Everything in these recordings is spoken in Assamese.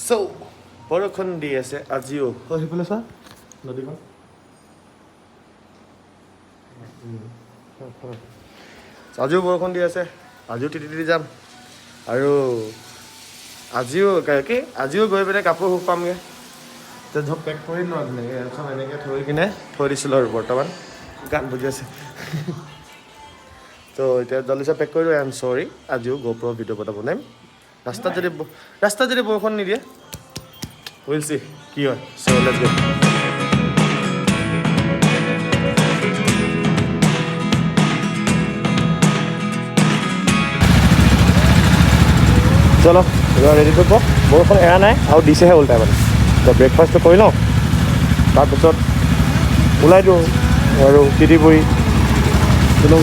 So, বৰষুণ দি আছে আজিও সেইফালে চা নদীখন আজিও বৰষুণ দি আছে আজিও তিতি যাম আৰু আজিও গৈ পিনে কাপোৰ শুকামগৈ ধৰক পেক কৰি লোৱা ধুনীয়াকৈ এখন এনেকৈ থৈ কিনে থৈ দিছিলোঁ আৰু বৰ্তমান গান বুজি আছে তো এতিয়া জলদি পেক কৰি দিওঁ আই এম চৰি আজিও গোপ্ৰ ভিডিঅ' পটা বনাম ৰাস্তাত যদি বৰষুণ নিদিয়ে উইল চি কি হয় চ' লেটছ গো চলো ৰেডি কৰিব বৰষুণ এৰা নাই আৰু দিছেহে উল্টাই মানে তো ব্ৰেকফাষ্টটো কৰি লওঁ তাৰপিছত ওলাই দিওঁ আৰু তিতিপুৰি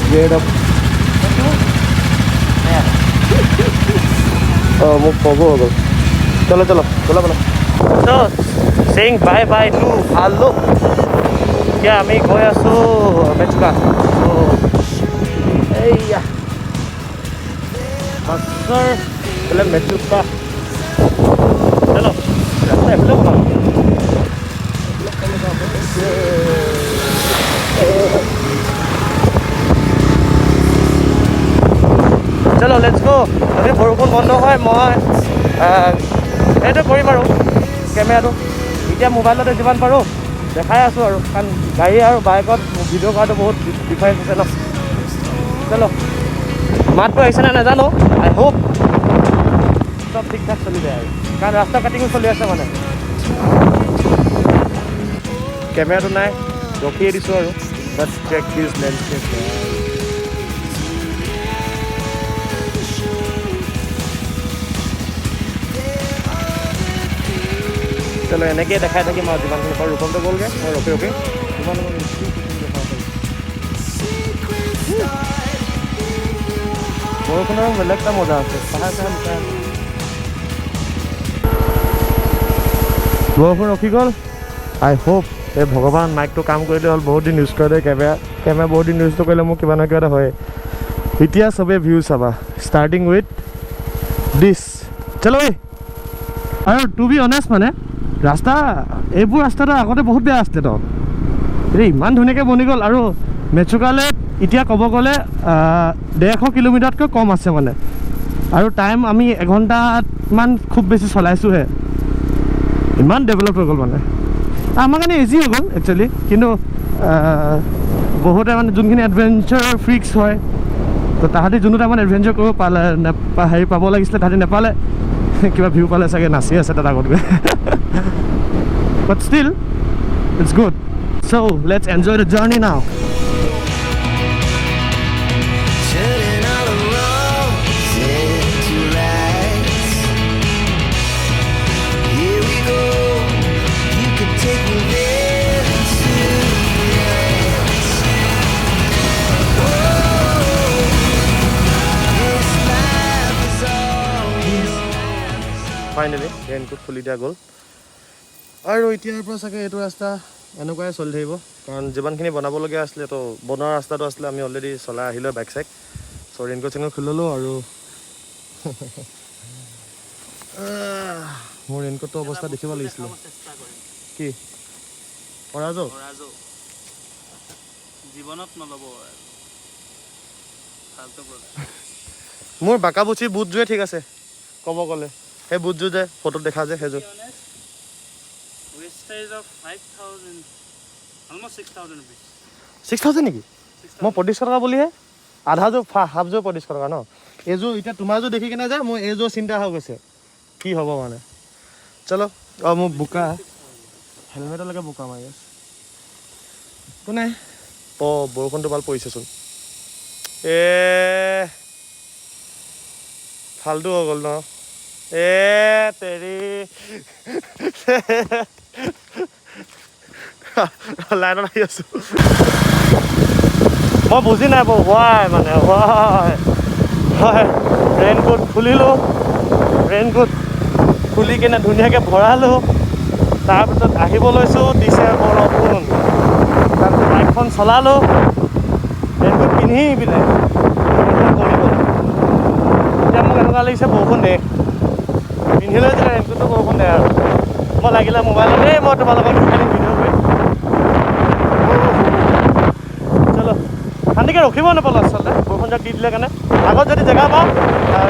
গ্ৰেড আপ মোক ক'ব হৈ গ'ল চলো ব'লা তো চেইং বাই বাই টু ভালো এতিয়া আমি গৈ আছোঁ মেচুকা তো এইয়া মাছৰ বোলে মেচুকা চলো ৰাস্তা এফালে বনাম চলো লেটছ গো যদি বৰষুণ বন্ধ হয় মই এইটো কৰিম আৰু কেমেৰাটো এতিয়া মোবাইলতে যিমান পাৰোঁ দেখাই আছোঁ আৰু কাৰণ গাড়ী আৰু বাইকত ভিডিঅ' কৰাটো বহুত ডিফাৰেঞ্চ আছে ন চলো মাতটো আহিছেনে নাজানো আই হোপ চব ঠিক ঠাক চলি যায় আৰু কাৰণ ৰাস্তা কাটিঙো চলি আছে মানে কেমেৰাটো নাই ৰখিয়ে দিছোঁ আৰু বাট চেক দিছ লেণ্ডস্কেপ চলো এনেকৈ দেখাই থাকিম আৰু যিমানখিনি পাৰোঁ ৰূপমটো গ'লগৈ মই ৰখি যিমান বৰষুণৰ বেলেগ এটা মজা আছে বৰষুণ ৰখি গ'ল আই হোপ এই ভগৱান মাইকটো কাম কৰিলে হ'ল বহুত দিন ইউজ কৰিলে কেমেৰা বহুত দিন ইউজটো কৰিলে মোৰ কিবা নহয় কিবা এটা হয় এতিয়া চবেই ভিউ চাবা ষ্টাৰ্টিং উইথ দিছ চলো আৰু টু বি অনেষ্ট মানে ৰাস্তা এইবোৰ ৰাস্তাটো আগতে বহুত বেয়া আছিলে তো এতিয়া ইমান ধুনীয়াকৈ বনি গ'ল আৰু মেচুকালৈ এতিয়া ক'ব গ'লে 150 কিলোমিটাৰতকৈ কম আছে মানে আৰু টাইম আমি এঘণ্টামান খুব বেছি চলাইছোঁহে ইমান ডেভেলপ হৈ গ'ল মানে আমাৰ কাৰণে ইজি হৈ গ'ল একচুৱেলি কিন্তু বহুতে মানে যোনখিনি এডভেঞ্চাৰ ফ্ৰিক্স হয় তো তাহাঁতি যোনটো টাইমত এডভেঞ্চাৰ কৰিব পাব লাগিছিলে তাহাঁতি নাপালে কিবা ভিউ পালে চাগে নাচি আছে তাত আগত গৈ but still it's good so' let's enjoy the journey now finally raincoat খুলি দিয়া গ'ল আৰু এতিয়াৰ পৰা চাগে এইটো ৰাস্তা এনেকুৱাই চলি থাকিব কাৰণ যিমানখিনি বনাবলগীয়া আছিলে তো বনোৱা ৰাস্তাটো আছিলে আমি অলৰেডি চলাই আহিলোঁ বাইক চাইক চ' ৰেইনকোট চেইনকোট খুলি ল'লোঁ আৰু মোৰ ৰেইনকোটটো অৱস্থা দেখিব লাগিছিলে কি অৰাজো জীৱনত নল'ব মোৰ বাকাবুচি বুটযোৰে ঠিক আছে ক'ব গ'লে সেই বুটযোৰ যে ফটোত দেখা যে সেইযোৰ 6,000 নেকি মই 25 টকা বুলিহে আধাযোৰ হাফযোৰ 25 টকা ন এইযোৰ এতিয়া তোমাৰযোৰ দেখি কিনে যে মোৰ এইযোৰ চিন্তা হৈ গৈছে কি হ'ব মানে চলো মোৰ বোকা হেলমেটলৈকে বোকা মাৰি আছে একো নাই বৰষুণটো ভাল পৰিছেচোন ফাল্টু হৈ গ'ল ন তেৰি লাইনত আহি আছোঁ মই বুজি নাই বাৰু হয় ৰেইনকোট খুলিলোঁ ৰেইনকোট খুলি কিনে ধুনীয়াকৈ ভৰালোঁ তাৰপিছত আহিব লৈছোঁ দিছে বৰষুণ তাৰপিছত বাইকখন চলালোঁ ৰেইনকোট পিন্ধি পিনে বৰষুণ কমি গ'ল এতিয়া মোক এনেকুৱা লাগিছে বৰষুণ দেশ পিন্ধিলৈ যে ৰেইনকোটটো বৰষুণ দে আৰু মই লাগিলে মোবাইলতে মই তোমাৰ লগত খালি ভিডিঅ' কৰি চলো শান্তিকৈ ৰখিব নাপালোঁ আচলতে বৰষুণ যাক দি দিলে কাৰণে আগত যদি জেগা পাওঁ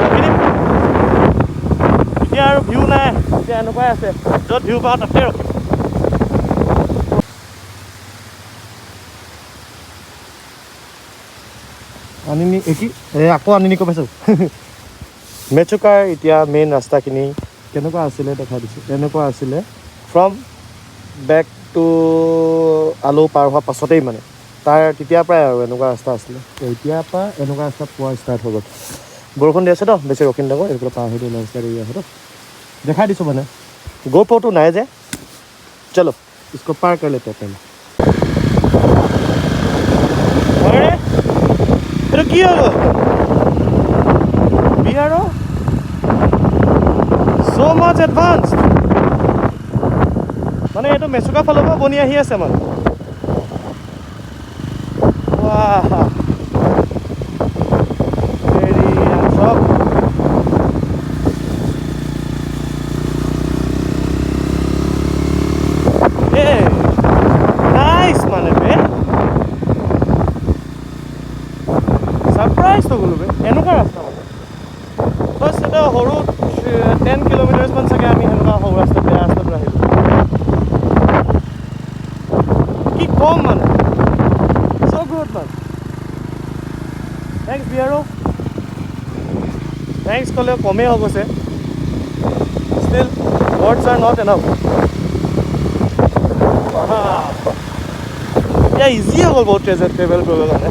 ৰখি দিম এতিয়া আৰু ভিউ নাই এতিয়া এনেকুৱাই আছে য'ত ভিউ পাওঁ তাতে ৰখিম আনিনি কি আকৌ আনিনি কৈ পাইছোঁ মেচুকাৰ এতিয়া মেইন ৰাস্তাখিনি কেনেকুৱা আছিলে দেখাই দিছোঁ এনেকুৱা আছিলে ফ্ৰম বেক টু আলু পাৰ হোৱাৰ পাছতেই মানে তাৰ তেতিয়াৰ পৰাই আৰু এনেকুৱা ৰাস্তা আছিলে এতিয়াৰ পৰা এনেকুৱা ৰাস্তা পোৱা ষ্টাৰ্ট হৈ গ'ল বৰষুণ দি আছে ন বেছি ৰখি নাথাকোঁ এইফালে পাৰ হৈ দিওঁ ৰাস্তা এৰি আছোঁ দেখাই দিছোঁ মানে GoPro নাই যে চলো इसको पार कर लेते हैं पहले এইটো কি হ'ব বিহাৰ so much advanced মানে এইটো মেচুকা ফালৰ পৰা বনি আহি আছে মানে ৱাহ ভেৰি চব নাইচ মানে বে ছাৰপ্ৰাইজ হৈ গ'লো বে এনেকুৱা ৰাস্তা মানে ফাৰ্ষ্ট এটা সৰু 10 কিলোমিটাৰছমান চাগে আমি সেনেকুৱা সৰু ৰাস্তা বেয়া ৰাস্তাটো আহিলোঁ কি কম মানে চ' গুড মানে থেংকছ বিয়াৰো থেংকছ ক'লেও কমেই হৈ গৈছে still words are not enough এতিয়া ইজি হৈ গ'ল বহুত ট্ৰেভেল কৰিবৰ কাৰণে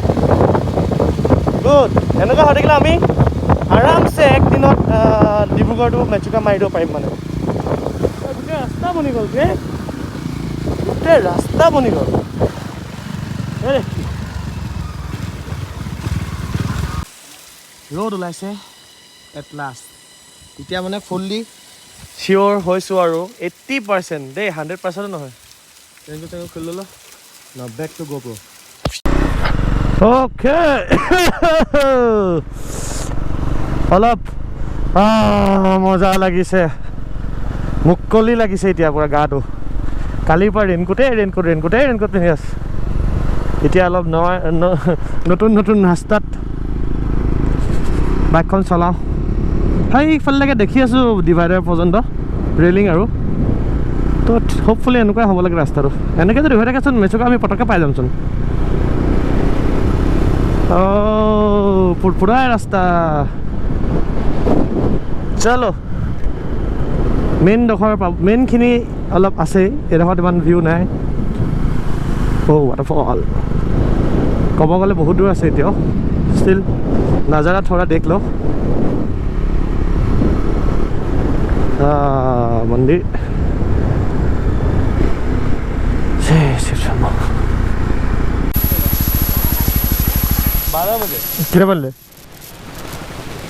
গুড এনেকুৱা হৈ থাকিলে আমি আৰামছে একদিনত ডিব্ৰুগড়টো মেচুকা মাৰি দিব পাৰিম মানে গোটেই ৰাস্তা বনি গ'ল গোটেই ৰাস্তা বনি গ'ল ৰ'দ ওলাইছে এট লাষ্ট এতিয়া মানে ফুল্লি চিয়'ৰ হৈছোঁ আৰু 80% দেই 100% নহয় ৰেইনকোট চেইনকোট খুলি ল'লো Now back to GoPro. Okay. অলপ মজা লাগিছে মুকলি লাগিছে এতিয়া পুৰা গাটো কালিৰ পৰা ৰেইনকোট পিন্ধি আছোঁ এতিয়া অলপ নতুন ৰাস্তাত বাইকখন চলাওঁ সেইফালেলৈকে দেখি আছোঁ ডিভাইডাৰ পৰ্যন্ত ৰেলিং আৰু তো হোপফুলি এনেকুৱাই হ'ব লাগে ৰাস্তাটো এনেকৈ যদি হৈ থাকেচোন মেচুকা আমি পটককৈ পাই যামচোন পুৰাই ৰাস্তা চলো মেইনখিনি অলপ আছেই এইডোখৰত ইমান ভিউ নাই ৱাটাৰফল ক'ব গ'লে বহুত দূৰ আছে এতিয়াও ষ্টিল নাজাৰা থোৰা দেখ ল মন্দিৰ কেতিয়া পালে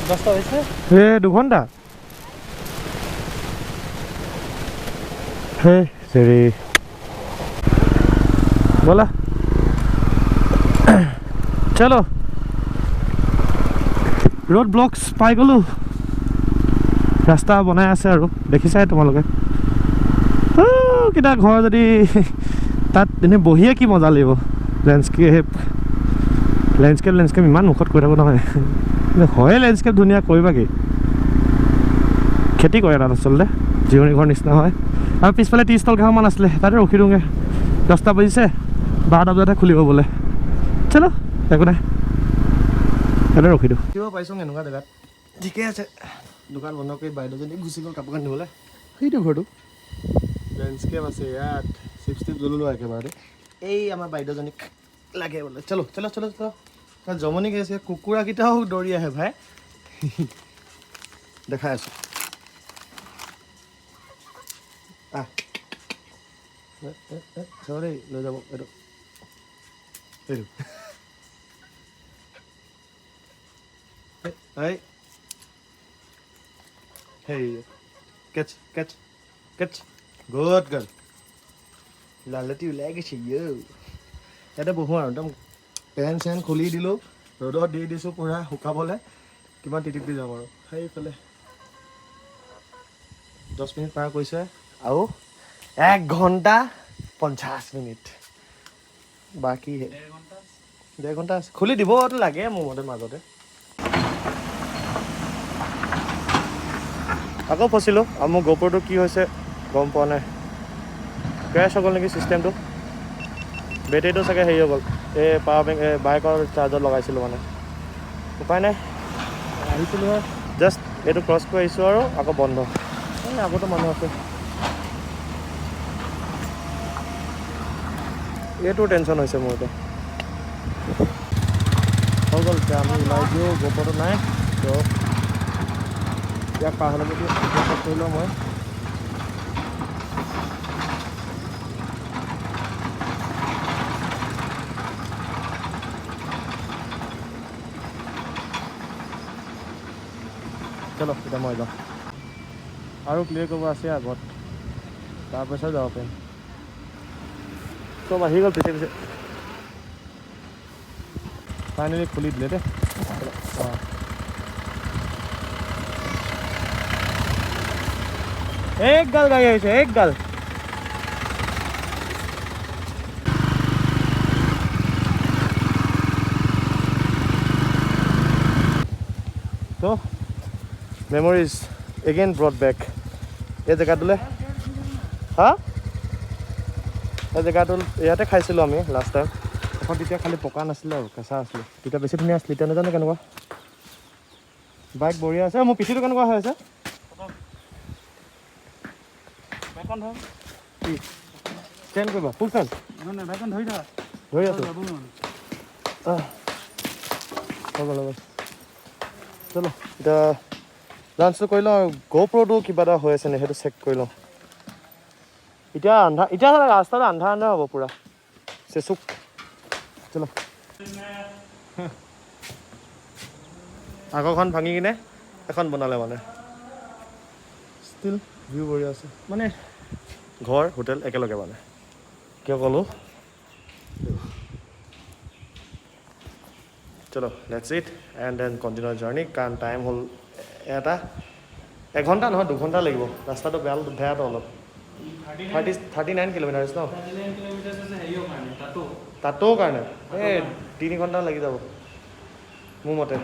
10টা হৈছে 2 ঘণ্টা হে চেৰি ব'লা চলো ৰোড ব্লকছ পাই গ'লোঁ ৰাস্তা বনাই আছে আৰু দেখিছাই তোমালোকে কিটা ঘৰ যদি তাত এনেই বহিয়ে কি মজা লাগিব লেণ্ডস্কেপ ইমান মুখত কৈ থাকোঁ নহয় হয় লেণ্ডস্কেপ ধুনীয়া কৰিবা কি খেতি কৰে তাত আচলতে জিৰণি ঘৰ নিচিনা হয় আৰু পিছফালে 30 তল ঘাঁহমান আছিলে তাতে ৰখি দিওঁগৈ 10টা বাজিছে 12টা বজাতহে খুলিব বোলে চলো একো নাই তাতে ৰখি দিওঁ কিয় পাইছোঁ এনেকুৱা জেগাত ঠিকে আছে দোকান বন্ধ কৰি বাইদেউজনী গুচি গ'ল কাপোৰ কানি ধুবলৈ সেইটো ঘৰটো লেণ্ডস্কেপ আছে ইয়াত চিপ জ্বলো একেবাৰে এই আমাৰ বাইদেউজনীক লাগে বোলে চলো জমনি গৈছে কুকুৰাকেইটাও দৌৰি আহে ভাই দেখাই আছোঁ চৰি লৈ যাব এইটো Hey, catch. Good girl. লালতি ওলাই গৈছে ইয়াতে বহোঁ আৰু একদম পেন চেন খুলি দিলোঁ ৰ'দত দি দিছোঁ পুৰা শুকাবলৈ কিমান টিটিপ দি যাম আৰু সেইফালে 10 মিনিট পাৰ কৰিছে আৰু 1 ঘণ্টা 50 মিনিট বাকী 1.5 ঘণ্টা আছে খুলি দিবতো লাগে মোৰ মতে মাজতে আকৌ ফচিলোঁ আৰু মোৰ গোপৰটো কি হৈছে গম পোৱা নাই ক্ৰেছ হৈ গ'ল নেকি চিষ্টেমটো বেটেৰীটো চাগে হেৰি হৈ গ'ল এই পাৱাৰ বেংক বাইকৰ চাৰ্জত লগাইছিলোঁ মানে উপায় নাই আহিছিলোঁ জাষ্ট এইটো ক্ৰছ কৰি আহিছোঁ আৰু আকৌ বন্ধ এই আগতো মানুহ আছে এইটো টেনশ্যন হৈছে মোৰ এতিয়া হৈ গ'ল এতিয়া আমি ওলাই দিওঁ গোপৰটো নাই তো ইয়াক পাৰ হ'লে যদি কৰি লওঁ মই চলো এতিয়া মই যাওঁ আৰু ক্লিয়াৰ কৰিব আছে আগত তাৰপিছত যাব পাৰিম চব আহি গ'ল পিছে পিছে ফাইনেলি খুলি দিলে দেই অঁ এক গাল গাড়ী আহিছে এক গাল তো মেমৰিজ এগেইন ব্ৰড বেক এই জেগাটোলৈ হা এই জেগাটো ইয়াতে খাইছিলোঁ আমি লাষ্ট টাইম এখন তেতিয়া খালি পকা নাছিলে আৰু কেঁচা আছিলে তেতিয়া বেছি ধুনীয়া আছিলে এতিয়া নাজানো কেনেকুৱা বাইক বঢ়িয়া আছে মোৰ পিঠিটো কেনেকুৱা হৈ আছে কি ষ্টেণ্ড কৰিবা ফুল ফেন ধৰি আছোঁ হৈ গ'ল চলো এতিয়া লাঞ্চটো কৰি লওঁ গোপ্ৰ'টো কিবা এটা হৈ আছে নে সেইটো চেক কৰি লওঁ এতিয়া ৰাস্তাটো আন্ধাৰ হ'ব পুৰা চেচুক চলো আগৰখন ভাঙি কিনে এখন বনালে মানে ষ্টিল ভিউ বঢ়িয়া আছে মানে ঘৰ হোটেল একেলগে মানে কিয় ক'লোঁ চলো let's eat and then continue journey কাৰণ টাইম হ'ল এটা 1 ঘণ্টা নহয় 2 ঘণ্টা লাগিব ৰাস্তাটো বেয়াটো অলপ 39 কিলোমিটাৰ ন তাতো কাৰণে এই 3 ঘণ্টা লাগি যাব মোৰ মতে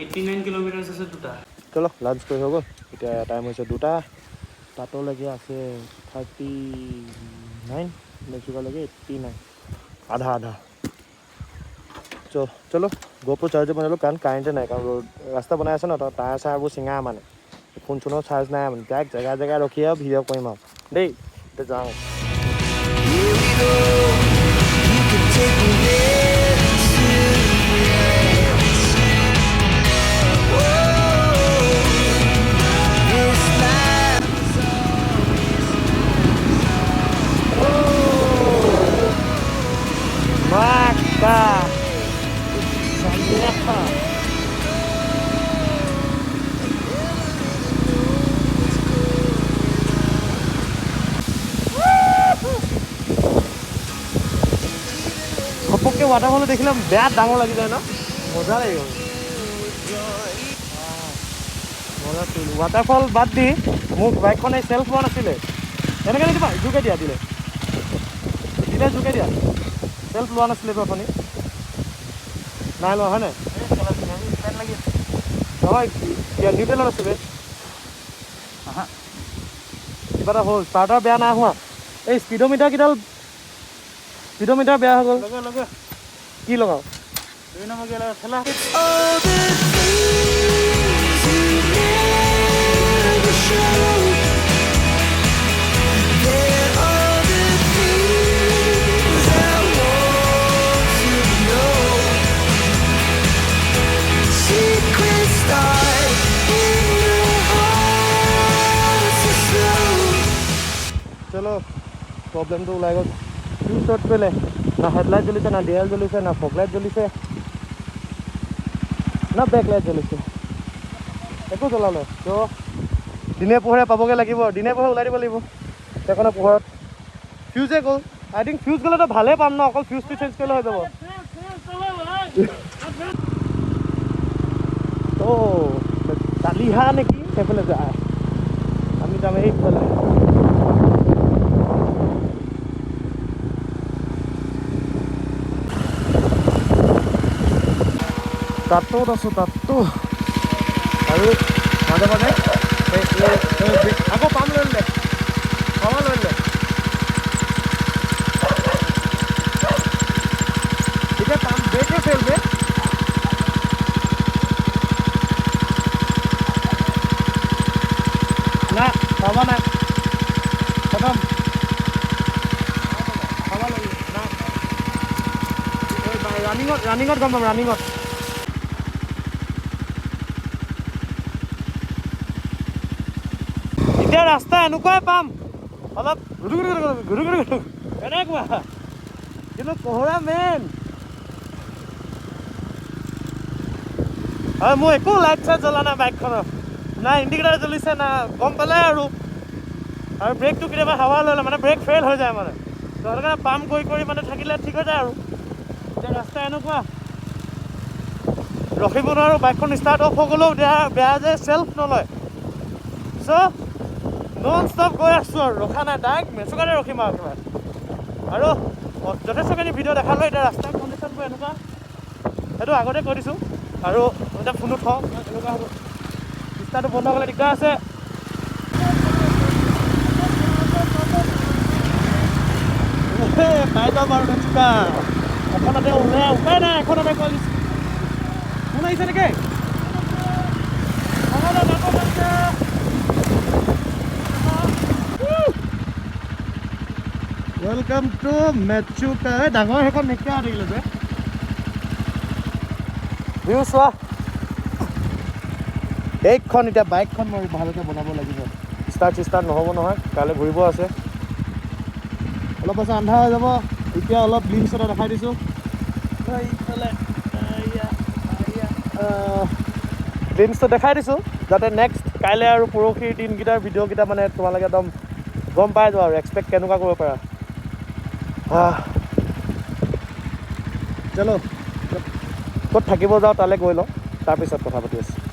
89 কিলোমিটাৰ আছে দুটা চলো লাঞ্চ কৰি হৈ গ'ল এতিয়া টাইম হৈছে 2টা তাতলৈকে আছে 39 মেক্সিকোলৈকে 89 আধা চলো গোপ্ৰ' চাৰ্জ বনালোঁ কাৰণ কাৰেণ্টে নাই কাৰণ ৰাস্তা বনাই আছে ন টায়াৰ চায়াৰবোৰ চিঙা মানে ফোন চোনৰ চাৰ্জ নাই মানে ডাইৰেক্ট জেগাই ৰখি আৰু ভিডিঅ' কৰিম আৰু দেই এতিয়া যাওঁ ঘপককৈ ৱাটাৰফলটো দেখিলে বেয়া ডাঙৰ লাগি যায় ন মজা লাগি গ'ল ৱাটাৰফল বাদ দি মোৰ বাইকখনে চেল্ফ লোৱা নাছিলে এনেকৈ নিদিবা জোকাই দিয়া দিলে জোকাই দিয়া চেল্ফ লোৱা নাছিলে অথনি নাই লোৱা হয় নাই নহয় নিউট্ৰেলত আছিলে কিবা এটা হ'ল ষ্টাৰ্টাৰ বেয়া নাই হোৱা এই স্পীডোমিটাৰ বেয়া হৈ গ'ল কি লগাওঁ চলো প্ৰব্লেমটো ওলাই গ'ল ফিউজ শ্বৰ্ট কৰিলে না হেডলাইট জ্বলিছে না ডিএল জ্বলিছে না ফগ লাইট জ্বলিছে না বেক লাইট জ্বলিছে একো জ্বলালে তো দিনে পোহৰে পাবগৈ লাগিব দিনে পোহৰে ওলাই দিব লাগিব সেইখনৰ পোহৰত ফিউজে গ'ল আই থিংক ফিউজ গ'লেতো ভালেই পাম ন অকল ফিউজটো চেঞ্জ কৰিলে হৈ যাব তো দালিহা নেকি সেইফালে যায় আমি যাম এইফালে তাতোত আছোঁ তাততো আৰু মাজে মাজে আকৌ পাম লৈ ল'লে পামা লৈ ল'লে এতিয়া পাম ব্ৰেকে ফেল বে না পাবা নাই খতম পাবা লৈ না ৰানিঙত গম পাম ৰানিঙত এতিয়া ৰাস্তা এনেকুৱাই পাম অলপ ঘূৰু এনেকুৱা কিন্তু পহৰা মেইন হয় মোৰ একো লাইট চাইট জ্বলা নাই বাইকখনৰ না ইণ্ডিকেটাৰ জ্বলিছে না গম পালে আৰু ব্ৰেকটো কেতিয়াবা হাৱা ল'লে মানে ব্ৰেক ফেইল হৈ যায় মানে তো সেইটো কাৰণে পাম্প কৰি মানে থাকিলে ঠিক হৈ যায় আৰু এতিয়া ৰাস্তা এনেকুৱা ৰখিব নোৱাৰোঁ বাইকখন ষ্টাৰ্ট অফ হৈ গ'লেও বেয়া যে চেল্ফ নলয় চ' নন ষ্টপ গৈ আছোঁ আৰু ৰখা নাই ডাইৰেক্ট মেচুকাতে ৰখিম আৰু একেবাৰে আৰু যথেষ্টখিনি ভিডিঅ' দেখালোঁ এতিয়া ৰাস্তাৰ কণ্ডিশ্যনবোৰ এনেকুৱা সেইটো আগতে কৈ দিছোঁ আৰু এতিয়া ফোনটো থওঁ এনেকুৱা হ'ব ষ্টাৰ্টটো বন্ধ হ'লে দিগদাৰ আছে পাই যাম আৰু মেচুকা এখনতে ওলাই উপায় নাই এখনতে কৈ দিছোঁ ফোন আহিছে নেকি ৱেলকাম টু মেচুকা ডাঙৰ সেইখন নেকিয়া থাকিলে যে ভিউ চোৱা এইখন এতিয়া বাইকখন মই ভালকৈ বনাব লাগিব ষ্টাৰ্ট নহ'ব নহয় কাইলৈ ঘূৰিব আছে অলপ পাছত আন্ধাৰ হৈ যাব এতিয়া অলপ গ্লিমছ এটা দেখাই দিছোঁ এইফালে গ্লিমছটো দেখাই দিছোঁ যাতে নেক্সট কাইলৈ আৰু পৰহিৰ দিনকেইটাৰ ভিডিঅ'কেইটা মানে তোমালোকে একদম গম পাই যোৱা আৰু এক্সপেক্ট কেনেকুৱা কৰিব পাৰা চলো ক'ত থাকিব যাওঁ তালৈ গৈ লওঁ তাৰপিছত কথা পাতি আছোঁ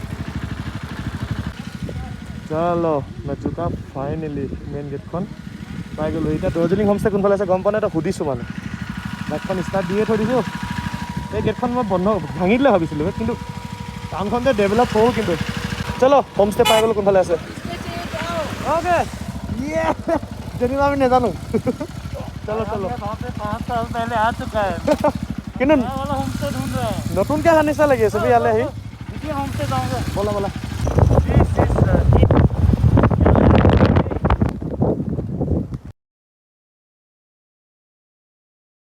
চলো মেচুকা ফাইনেলি মেইন গেটখন পাই গ'লোঁ এতিয়া দাৰ্জিলিং হোমষ্টে কোনফালে আছে গম পোৱা নাই তো সুধিছোঁ মানে বাইকখন ষ্টাৰ্ট দিয়ে থৈ দিছোঁ এই গেটখন মই বন্ধ ভাঙি দিলে ভাবিছিলোঁ কিন্তু টাউনখন যে ডেভেলপ হ'ল কিন্তু চলো হোমষ্টে পাই গ'লোঁ কোনফালে আছে অ'কে যেনিবা আমি নাজানো চলো চলো কিন্তু নতুনকৈ অহা নিচিনা লাগি আছে ইয়ালৈ আহি ব'লা